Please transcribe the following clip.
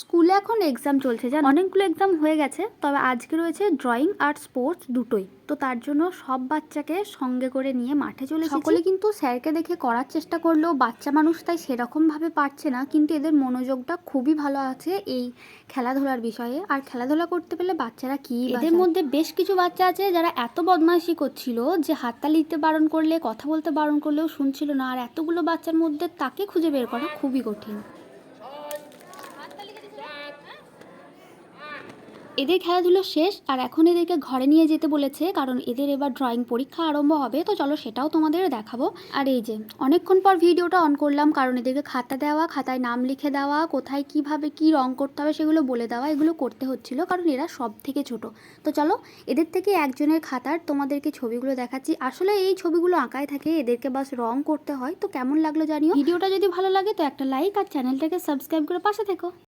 স্কুলে এখন এক্সাম চলছে, জান অনেকগুলো এক্সাম হয়ে গেছে, তবে আজকে রয়েছে ড্রয়িং আর স্পোর্টস দুটোই। তো তার জন্য সব বাচ্চাকে সঙ্গে করে নিয়ে মাঠে চলে এসেছি। সকলে কিন্তু স্যারকে দেখে করার চেষ্টা করলেও বাচ্চা মানুষ তাই সেরকমভাবে পারছে না, কিন্তু এদের মনোযোগটা খুবই ভালো আছে এই খেলাধুলার বিষয়ে। আর খেলাধুলা করতে পেলে বাচ্চারা কি, এদের মধ্যে বেশ কিছু বাচ্চা আছে যারা এত বদমাইশি করছিল যে হাততালি দিতে বারণ করলে, কথা বলতে বারণ করলেও শুনছিল না। আর এতগুলো বাচ্চার মধ্যে তাকে খুঁজে বের করা খুবই কঠিন। এদের খেলাধুলো শেষ আর এখন এদেরকে ঘরে নিয়ে যেতে বলেছে, কারণ এদের এবার ড্রয়িং পরীক্ষা আরম্ভ হবে। তো চলো সেটাও তোমাদের দেখাবো। আর এই যে অনেকক্ষণ পর ভিডিওটা অন করলাম, কারণ এদেরকে খাতা দেওয়া, খাতায় নাম লিখে দেওয়া, কোথায় কিভাবে কি রং করতে হবে সেগুলো বলে দেওয়া, এগুলো করতে হচ্ছিল কারণ এরা সব থেকে ছোট। তো চলো এদের থেকে একজনের খাতার তোমাদেরকে ছবিগুলো দেখাচ্ছি। আসলে এই ছবিগুলো আঁকায় থাকে, এদেরকে বাস রং করতে হয়। তো কেমন লাগলো জানিও। ভিডিওটা যদি ভালো লাগে তো একটা লাইক আর চ্যানেলটাকে সাবস্ক্রাইব করে পাশে থেকো।